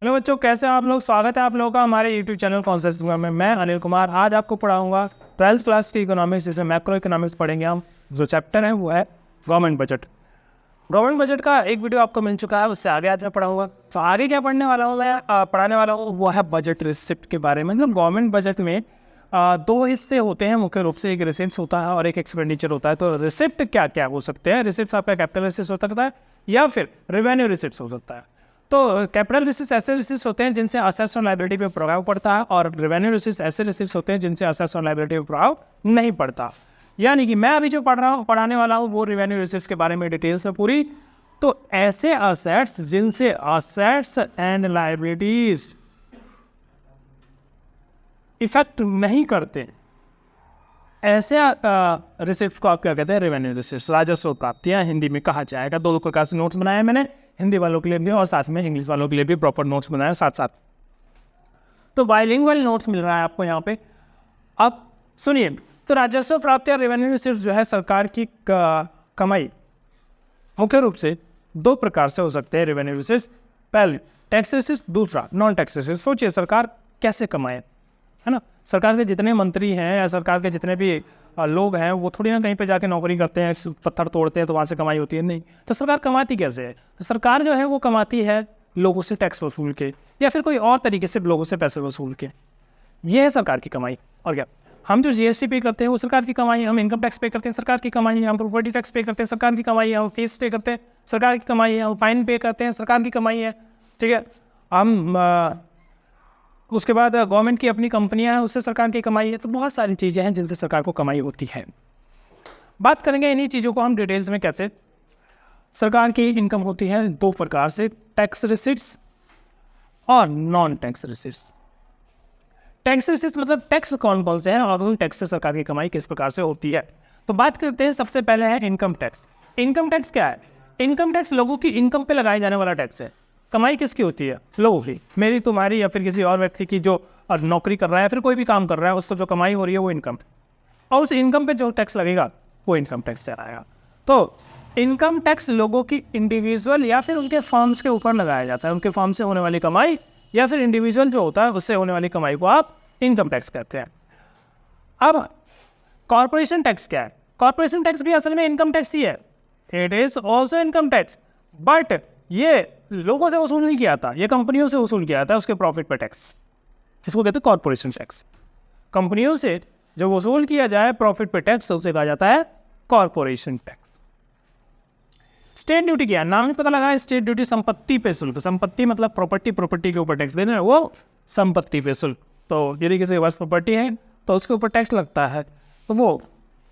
Hello बच्चों, कैसे हैं आप लोग। स्वागत है आप लोगों का हमारे यूट्यूब चैनल कॉन्सेप्ट में। मैं अनिल कुमार आज आपको पढ़ाऊंगा 12th क्लास की इकोनॉमिक्स, जिसमें मैक्रो इकोनॉमिक्स पढ़ेंगे हम। जो चैप्टर है वो है गवर्नमेंट बजट। गवर्नमेंट बजट का एक वीडियो आपको मिल चुका है, उससे आगे आज मैं पढ़ाऊंगा। तो आगे क्या पढ़ने वाला हूँ मैं, पढ़ाने वाला हूँ वो है बजट रिसिप्ट के बारे में। मतलब गवर्नमेंट बजट में दो हिस्से होते हैं मुख्य रूप से, एक रिसिप्ट होता है और एक एक्सपेंडिचर होता है। तो रिसिप्ट क्या क्या हो सकते हैं। रिसिप्ट आपका कैपिटल रिसिप्ट हो सकता है या फिर रेवेन्यू रिसिप्ट हो सकता है। तो कैपिटल रिसिप्ट ऐसे रिसिप्ट होते हैं जिनसे असेट्स और लायबिलिटी पे प्रभाव पड़ता है, और रेवेन्यू रिसिप्ट ऐसे रिसिप्ट होते हैं जिनसे असेट्स और लायबिलिटी पे प्रभाव नहीं पड़ता। यानी कि मैं अभी जो पढ़ाने वाला हूँ वो रेवेन्यू रिसिप्ट के बारे में डिटेल्स है पूरी। तो ऐसे असेट्स जिनसे असेट्स एंड लायबिलिटीज इफेक्ट नहीं करते, ऐसे रिसिप्ट को आप क्या कहते हैं, रेवेन्यू रिसिप्ट। राजस्व प्राप्तियां हिंदी में कहा जाएगा। दो प्रकार से नोट्स बनाए मैंने, हिंदी वालों के लिए भी और साथ में इंग्लिश वालों के लिए भी प्रॉपर नोट्स बनाए साथ साथ। तो बाइलिंगुअल नोट्स मिल रहा है आपको यहाँ पे। अब सुनिए, तो राजस्व प्राप्ति और रेवेन्यू रिसिप्ट जो है सरकार की कमाई मुख्य रूप से दो प्रकार से हो सकते हैं। रेवेन्यू रिसिप्ट, पहले टैक्स रिसिप्ट, दूसरा नॉन टैक्स रिसिप्ट। सोचिए सरकार कैसे कमाए, है ना। सरकार के जितने मंत्री हैं या सरकार के जितने भी लोग हैं वो थोड़ी ना कहीं पे जाके नौकरी करते हैं, पत्थर तोड़ते हैं तो वहाँ से कमाई होती है, नहीं। तो सरकार कमाती कैसे है। तो सरकार जो है वो कमाती है लोगों से टैक्स वसूल के, या फिर कोई और तरीके से लोगों से पैसे वसूल के। ये है सरकार की कमाई। और क्या, हम जो जीएसटी पे करते हैं वो सरकार की कमाई है, हम इनकम टैक्स पे करते हैं सरकार की कमाई है, हम प्रॉपर्टी टैक्स पे करते हैं सरकार की कमाई है, हम फीस पे करते हैं सरकार की कमाई है, हम फाइन पे करते हैं सरकार की कमाई है, ठीक है। हम उसके बाद गवर्नमेंट की अपनी कंपनियां हैं, उससे सरकार की कमाई है। तो बहुत सारी चीज़ें हैं जिनसे सरकार को कमाई होती है। बात करेंगे इन्हीं चीज़ों को हम डिटेल्स में, कैसे सरकार की इनकम होती है दो प्रकार से, टैक्स रिसिप्ट्स और non tax receipts. Tax receipts मतलब टैक्स कौन कौन से हैं और उन टैक्स से सरकार की कमाई किस प्रकार से होती है। तो बात करते हैं, सबसे पहले है इनकम टैक्स। इनकम टैक्स क्या है। इनकम टैक्स लोगों की इनकम पे लगाए जाने वाला टैक्स है। कमाई किसकी होती है, लोगों की, मेरी तुम्हारी या फिर किसी और व्यक्ति की जो नौकरी कर रहा है या फिर कोई भी काम कर रहा है, उसको जो कमाई हो रही है वो इनकम, और उस इनकम पे जो टैक्स लगेगा वो इनकम टैक्स चलाएगा। तो इनकम टैक्स लोगों की इंडिविजुअल या फिर उनके फर्म्स के ऊपर लगाया जाता है। उनके फर्म से होने वाली कमाई या फिर इंडिविजुअल जो होता है उससे होने वाली कमाई को आप इनकम टैक्स कहते हैं। अब कॉर्पोरेशन टैक्स क्या है। कॉर्पोरेशन टैक्स भी असल में इनकम टैक्स ही है, it is also income tax, but ये लोगों से वसूल नहीं किया था, ये कंपनियों से वसूल किया था उसके प्रॉफिट पर टैक्स। इसको कहते हैं कॉर्पोरेशन टैक्स। कंपनियों से जो वसूल किया जाए प्रॉफिट पर टैक्स, उसे कहा जाता है कॉर्पोरेशन टैक्स। स्टेट ड्यूटी क्या है, नाम ही पता लगा है, स्टेट ड्यूटी संपत्ति पे शुल्क। संपत्ति मतलब प्रॉपर्टी, प्रॉपर्टी के ऊपर टैक्स देना है, वो संपत्ति पे शुल्क। तो यदि किसी के पास प्रॉपर्टी है तो उसके ऊपर टैक्स लगता है, तो वो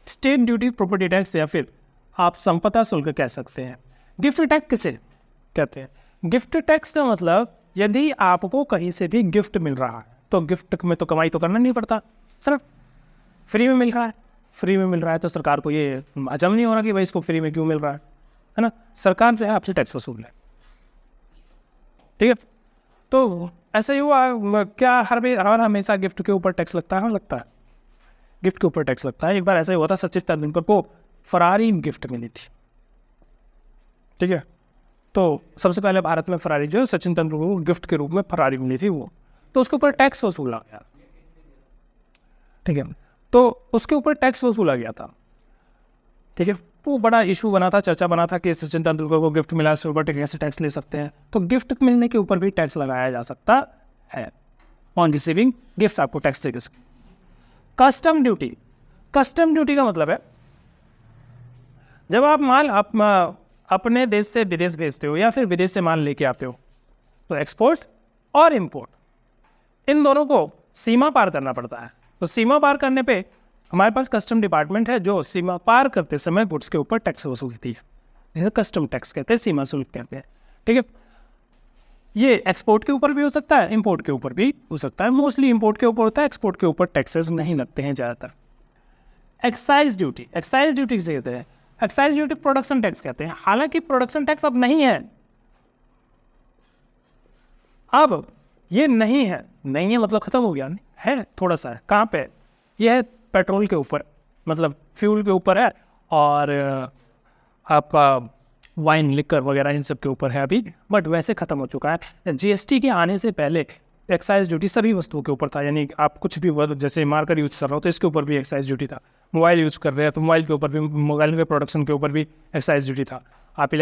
स्टेट ड्यूटी, प्रॉपर्टी टैक्स, या फिर आप संपदा शुल्क कह सकते हैं। गिफ्ट टैक्स किसे कहते हैं। गिफ्ट टैक्स का मतलब यदि आपको कहीं से भी गिफ्ट मिल रहा है तो गिफ्ट में तो कमाई तो करना नहीं पड़ता, सिर्फ फ्री में मिल रहा है। फ्री में मिल रहा है तो सरकार को ये हजम नहीं हो रहा कि भाई इसको फ्री में क्यों मिल रहा है ना। सरकार जो है आपसे टैक्स वसूल है, ठीक है। तो ऐसा ही हुआ क्या, हर हमेशा गिफ्ट के ऊपर टैक्स लगता है। हाँ लगता है, गिफ्ट के ऊपर टैक्स लगता है। एक बार ऐसा ही हुआ था, सचिन तेंदुलकर को फरारी गिफ्ट मिली थी, ठीक है। तो सबसे पहले भारत में फरारी जो है सचिन तेंदुलकर को गिफ्ट के रूप में फरारी मिली थी वो, तो उसके ऊपर टैक्स वसूला गया, ठीक है। तो उसके ऊपर टैक्स वसूला गया था, ठीक है। वो बड़ा इशू बना था, चर्चा बना था कि सचिन तेंदुलकर को गिफ्ट मिला, उसके ऊपर कैसे टैक्स ले सकते हैं। तो गिफ्ट मिलने के ऊपर भी टैक्स लगाया जा सकता है। ऑन रिसीविंग गिफ्ट आपको टैक्स देगा। कस्टम ड्यूटी, कस्टम ड्यूटी का मतलब है जब आप माल अपने देश से विदेश भेजते हो या फिर विदेश से माल लेके आते हो, तो एक्सपोर्ट और इंपोर्ट इन दोनों को सीमा पार करना पड़ता है। तो सीमा पार करने पे हमारे पास कस्टम डिपार्टमेंट है जो सीमा पार करते समय गुड्स के ऊपर टैक्स वसूलती है, जिसे कस्टम टैक्स कहते हैं, सीमा शुल्क कहते हैं, ठीक है। ये एक्सपोर्ट के ऊपर भी हो सकता है, इंपोर्ट के ऊपर भी हो सकता है। मोस्टली इंपोर्ट के ऊपर होता है, एक्सपोर्ट के ऊपर टैक्सेस नहीं लगते हैं ज़्यादातर। एक्साइज ड्यूटी, एक्साइज ड्यूटी किसे कहते हैं। एक्साइज ड्यूटी प्रोडक्शन टैक्स कहते हैं। हालांकि प्रोडक्शन टैक्स अब नहीं है, अब ये नहीं है, नहीं है मतलब खत्म हो गया, नहीं है, थोड़ा सा है। कहाँ पे, ये है पेट्रोल के ऊपर, मतलब फ्यूल के ऊपर है, और आपका वाइन लिकर वगैरह इन सब के ऊपर है अभी, बट वैसे ख़त्म हो चुका है। जीएसटी के आने से पहले एक्साइज ड्यूटी सभी वस्तुओं के ऊपर था, यानी आप कुछ भी जैसे मार्कर यूज कर रहे हो तो इसके ऊपर भी एक्साइज ड्यूटी था, मोबाइल यूज़ कर रहे हैं तो मोबाइल के ऊपर भी, मोबाइल के प्रोडक्शन के ऊपर भी एक्साइज ड्यूटी था, आप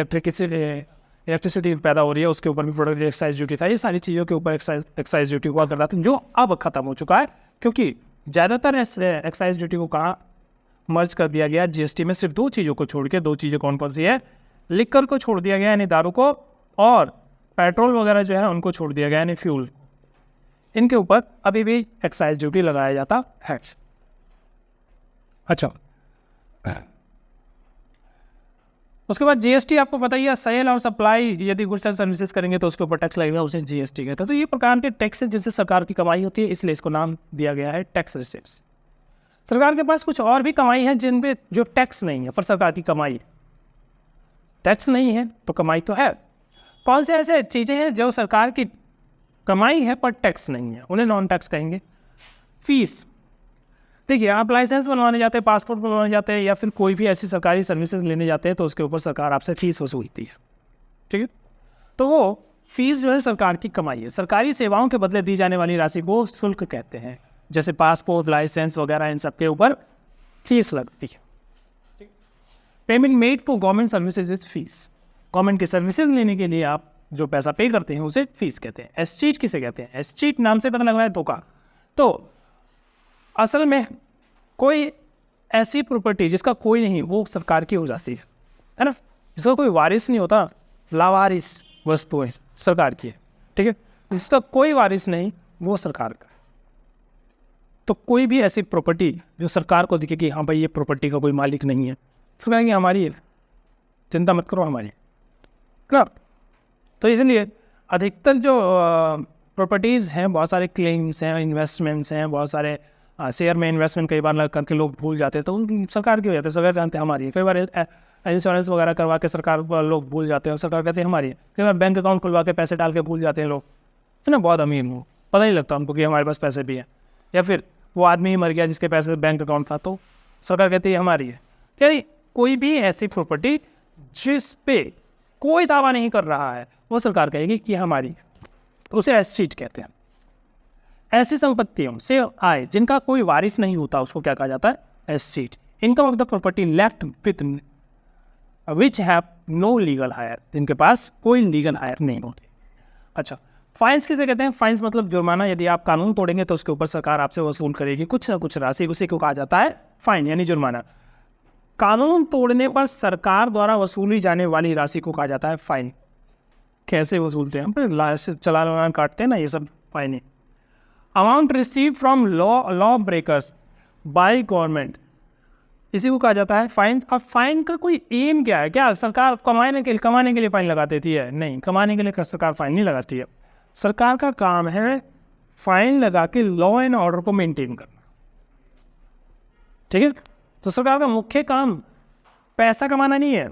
इलेक्ट्रिसिटी पैदा हो रही है उसके ऊपर भी प्रोडक्ट एक्साइज ड्यूटी था। ये सारी चीज़ों के ऊपर एक्साइज ड्यूटी हुआ करता था, जो अब ख़त्म हो चुका है, क्योंकि ज़्यादातर एक्साइज ड्यूटी को कहाँ मर्ज कर दिया गया जीएसटी में, सिर्फ दो चीज़ों को छोड़ के। दो चीज़ें कौन कौन सी है? लिकर को छोड़ दिया गया यानी दारू को, और पेट्रोल वगैरह जो है उनको छोड़ दिया गया यानी फ्यूल। इनके ऊपर अभी भी एक्साइज ड्यूटी लगाया जाता है। अच्छा, उसके बाद जीएसटी आपको पता ही है, सेल और सप्लाई यदि गुड्स एंड सर्विसेज करेंगे तो उसके ऊपर टैक्स लगेगा, उसे जीएसटी कहते हैं। तो ये प्रकार के टैक्स है जिनसे सरकार की कमाई होती है, इसलिए इसको नाम दिया गया है टैक्स रिसीव्स। सरकार के पास कुछ और भी कमाई है जिन पे जो टैक्स नहीं है पर सरकार की कमाई है। टैक्स नहीं है तो कमाई तो है। कौन से ऐसे चीज़ें हैं जो सरकार की कमाई है पर टैक्स नहीं है, उन्हें नॉन टैक्स कहेंगे। फीस, देखिए आप लाइसेंस बनवाने जाते हैं, पासपोर्ट बनवाने जाते हैं, या फिर कोई भी ऐसी सरकारी सर्विसेज लेने जाते हैं तो उसके ऊपर सरकार आपसे फीस वसूलती है, ठीक है। तो वो फीस जो है सरकार की कमाई है। सरकारी सेवाओं के बदले दी जाने वाली राशि को शुल्क कहते हैं, जैसे पासपोर्ट, लाइसेंस वगैरह, इन सब के ऊपर फीस लगती है। Payment made for government services is fees. Government की सर्विसेज लेने के लिए आप जो पैसा पे करते हैं उसे फीस कहते हैं। एस्चीट किसे कहते हैं? एस्चीट नाम से पता लग रहा है धोखा। तो असल में कोई ऐसी प्रॉपर्टी जिसका कोई नहीं वो सरकार की हो जाती है ना, जिसका कोई वारिस नहीं होता, लावारिस वस्तुएं सरकार की है, ठीक है। जिसका कोई वारिस नहीं वो सरकार का। तो कोई भी ऐसी प्रॉपर्टी जो सरकार को दिखे कि हाँ भाई ये प्रॉपर्टी का कोई मालिक नहीं है, सरकार की हमारी है, चिंता मत करो हमारी, ना। तो इसलिए अधिकतर जो प्रॉपर्टीज़ हैं, बहुत सारे क्लेम्स हैं, इन्वेस्टमेंट्स हैं, बहुत सारे शेयर में इन्वेस्टमेंट कई बार करके लोग भूल जाते हैं तो उन सरकार की हो जाती है, सरकार जानते हैं हमारी है। कई बार इंश्योरेंस वगैरह करवा के सरकार लोग भूल जाते हैं, सरकार कहते हैं हमारी है। कई बार बैंक अकाउंट खुलवा के पैसे डाल के भूल जाते हैं लोग, तो ना बहुत अमीर हूँ, पता नहीं लगता हमको कि हमारे पास पैसे भी हैं। या फिर वो आदमी ही मर गया जिसके पैसे बैंक अकाउंट था, तो सरकार कहती है हमारी है। यानी कोई भी ऐसी प्रॉपर्टी जिस पे कोई दावा नहीं कर रहा है वो सरकार कहेगी कि हमारी है, तो उसे एस्चीट कहते हैं। ऐसी संपत्तियों से आय जिनका कोई वारिस नहीं होता उसको क्या कहा जाता है? Escheat. Income of the property left with which have no legal heir, जिनके पास कोई लीगल हायर नहीं होते। अच्छा, फाइन्स किसे कहते हैं? फाइन्स मतलब जुर्माना। यदि आप कानून तोड़ेंगे तो उसके ऊपर सरकार आपसे वसूल करेगी कुछ ना कुछ राशि, उसी को कहा जाता है फाइन यानी जुर्माना। कानून तोड़ने पर सरकार द्वारा वसूली जाने वाली राशि को कहा जाता है फाइन। कैसे वसूलते हैं? हम चालान काटते हैं ना, ये सब फाइन है। Amount receive from law breakers by government, इसी को कहा जाता है फाइन। और फाइन का कोई एम क्या है? क्या सरकार कमाने के लिए फाइन लगा देती है? नहीं, कमाने के लिए सरकार फाइन नहीं लगाती है। सरकार का काम है फाइन लगा के लॉ एंड ऑर्डर को मेंटेन करना, ठीक है। तो सरकार का मुख्य काम पैसा कमाना नहीं है,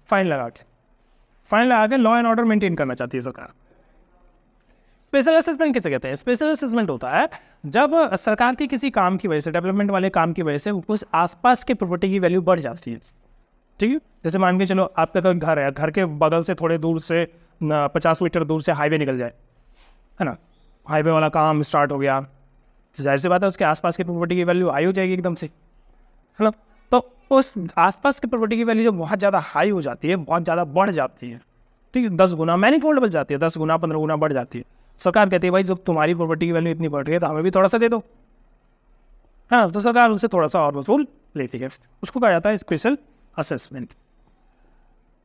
फाइन लगा के लॉ एंड ऑर्डर मेंटेन करना चाहती है सरकार। स्पेशल असेसमेंट किसे कहते हैं? स्पेशल असेसमेंट होता है जब सरकार के किसी काम की वजह से, डेवलपमेंट वाले काम की वजह से उस आसपास के प्रॉपर्टी की वैल्यू बढ़ जाती है, ठीक है। जैसे मान के चलो आपका कोई घर है, घर के बगल से थोड़े दूर से 50 मीटर दूर से हाईवे निकल जाए, है ना, हाईवे वाला काम स्टार्ट हो गया, तो जाहिर सी बात है उसके आसपास की प्रॉपर्टी की वैल्यू हाई हो जाएगी एकदम से, है ना। तो उस आसपास की प्रॉपर्टी की वैल्यू जो बहुत ज़्यादा हाई हो जाती है, बहुत ज़्यादा बढ़ जाती है, ठीक है, 10 गुना मैनीफोल्ड बढ़ जाती है, 10 गुना 15 गुना बढ़ जाती है। सरकार कहती है भाई जब तुम्हारी प्रॉपर्टी की वैल्यू इतनी बढ़ रही है तो हमें भी थोड़ा सा दे दो, हाँ। तो सरकार उनसे थोड़ा सा और वसूल लेती है, उसको कहा जाता है स्पेशल असेसमेंट।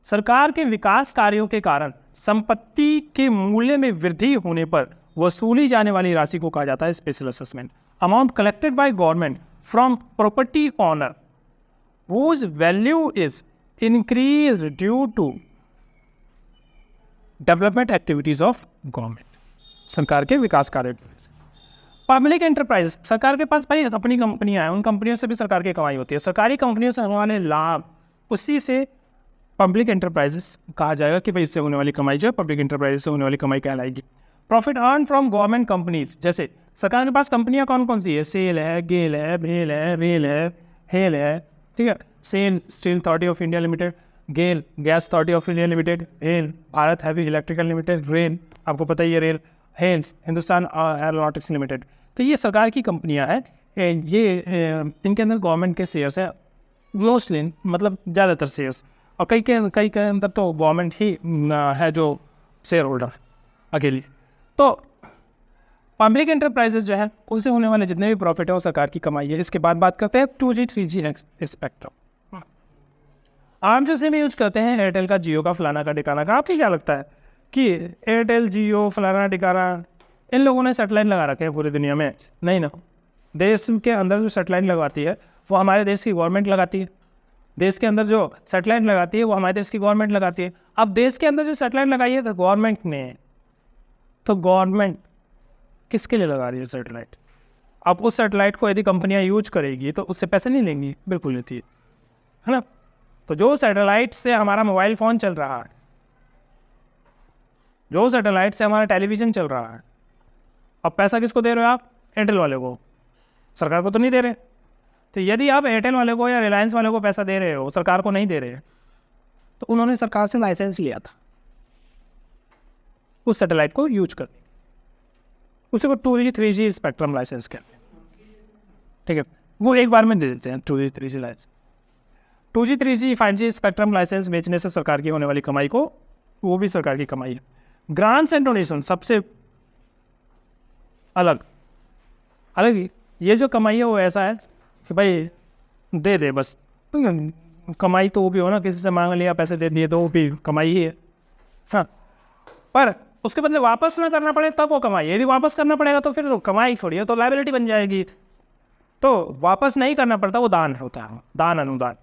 सरकार के विकास कार्यों के कारण संपत्ति के मूल्य में वृद्धि होने पर वसूली जाने वाली राशि को कहा जाता है special assessment. Amount collected by government from property owner whose value is increased due to development activities of government, सरकार के विकास कार्य। पब्लिक एंटरप्राइज, सरकार के पास भाई अपनी कंपनियां हैं, उन कंपनियों से भी सरकार की कमाई होती है। सरकारी कंपनियों से होने वाले लाभ, उसी से पब्लिक एंटरप्राइजेस कहा जाएगा कि भाई इससे होने वाली कमाई जो है पब्लिक एंटरप्राइजेस से होने वाली कमाई कहलाएगी। Profit earn from government companies, जैसे सरकार के पास कंपनियां कौन कौन सी है? सेल है, गेल है, भेल है, रेल है, हेल है, ठीक है, SAIL steel authority of India limited, GAIL gas authority of India limited, हेल Bharat heavy electrical limited, rail आपको पता ही है रेल, हेल्स हिंदुस्तान एरोनॉटिक्स लिमिटेड। तो ये सरकार की कंपनियां हैं, इनके अंदर गवर्नमेंट के शेयर्स हैं मोस्टली, मतलब ज़्यादातर शेयर्स, और कई के अंदर तो गवर्नमेंट ही है जो शेयर होल्डर अकेली। तो पब्लिक एंटरप्राइजेज जो है उनसे होने वाले जितने भी प्रॉफिट है वो सरकार की कमाई है। इसके बाद बात करते हैं 2G 3G स्पेक्ट्रम। आप जैसे भी यूज करते हैं एयरटेल का, जियो का, फलाना का टिकाना का, आपको क्या लगता है कि एयरटेल, जियो, फलाना टिकाना इन लोगों ने सेटेलाइट लगा रखे हैं पूरी दुनिया में? नहीं ना। देश के अंदर जो सेटेलाइट लगवाती है वो हमारे देश की गवर्नमेंट लगाती है। देश के अंदर जो सेटेलाइट लगाती है वो हमारे देश की गवर्नमेंट लगाती है। अब देश के अंदर जो सेटेलाइट लगाई है तो गवर्नमेंट ने, तो गवर्नमेंट किसके लिए लगा रही है सेटेलाइट? अब उस सेटेलाइट को यदि कंपनियां यूज करेगी तो उससे पैसे नहीं लेंगी, बिल्कुल लेती है ना। तो जो सैटेलाइट से हमारा मोबाइल फ़ोन चल रहा है, जो सैटेलाइट से हमारा टेलीविज़न चल रहा है, अब पैसा किसको दे रहे हो आप? एयरटेल वाले को, सरकार को तो नहीं दे रहे। तो यदि आप एयरटेल वाले को या रिलायंस वाले को पैसा दे रहे हो, सरकार को नहीं दे रहे, तो उन्होंने सरकार से लाइसेंस लिया था उस सैटेलाइट को यूज करने, उसी को 2G 3G स्पेक्ट्रम लाइसेंस कहते हैं। ठीक है, वो एक बार में दे देते हैं 2G 3G licence. 2G 3G 5G spectrum licence बेचने से सरकार की होने वाली कमाई को, वो भी सरकार की कमाई है। ग्रांट्स एंड डोनेशन सबसे अलग ही, ये जो कमाई है वो ऐसा है कि भाई दे दे बस, कमाई तो वो भी हो ना, किसी से मांग लिया पैसे दे दिए तो वो भी कमाई ही है। हाँ, पर उसके बदले वापस ना करना पड़े तब वो कमाई है। यदि वापस करना पड़ेगा तो फिर तो कमाई थोड़ी है, तो लायबिलिटी बन जाएगी। तो वापस नहीं करना पड़ता, वो दान होता है, दान अनुदान।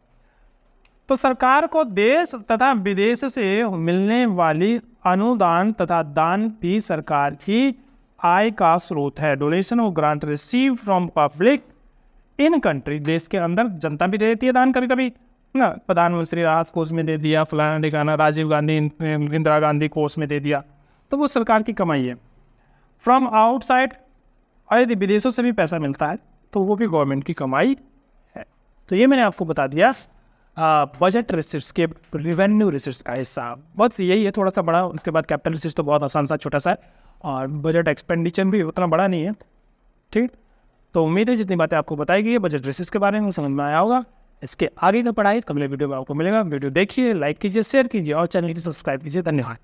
तो सरकार को देश तथा विदेश से मिलने वाली अनुदान तथा दान भी सरकार की आय का स्रोत है। डोनेशन और grant receive from public in country, देश के अंदर जनता भी दे देती है दान कभी कभी ना, प्रधानमंत्री राहत कोष में दे दिया, फलाना ढिकाना, राजीव गांधी, इंदिरा गांधी कोष में दे दिया, तो वो सरकार की कमाई है। फ्रॉम आउटसाइड, और यदि विदेशों से भी पैसा मिलता है तो वो भी गवर्नमेंट की कमाई है। तो ये मैंने आपको बता दिया बजट रिसिप्ट्स के रिवेन्यू रिसिप्ट्स का हिस्सा, बस यही है, थोड़ा सा बड़ा। उसके बाद कैपिटल रिसिप्ट्स तो बहुत आसान सा छोटा सा है, और बजट एक्सपेंडिचर भी उतना बड़ा नहीं है। ठीक, तो उम्मीद है जितनी बातें आपको बताई गई है बजट रिसिप्ट्स के बारे में समझ में आया होगा। इसके आगे का पढ़ाई अगले वीडियो में आपको मिलेगा। वीडियो देखिए, लाइक कीजिए, शेयर कीजिए और चैनल को सब्सक्राइब कीजिए। धन्यवाद।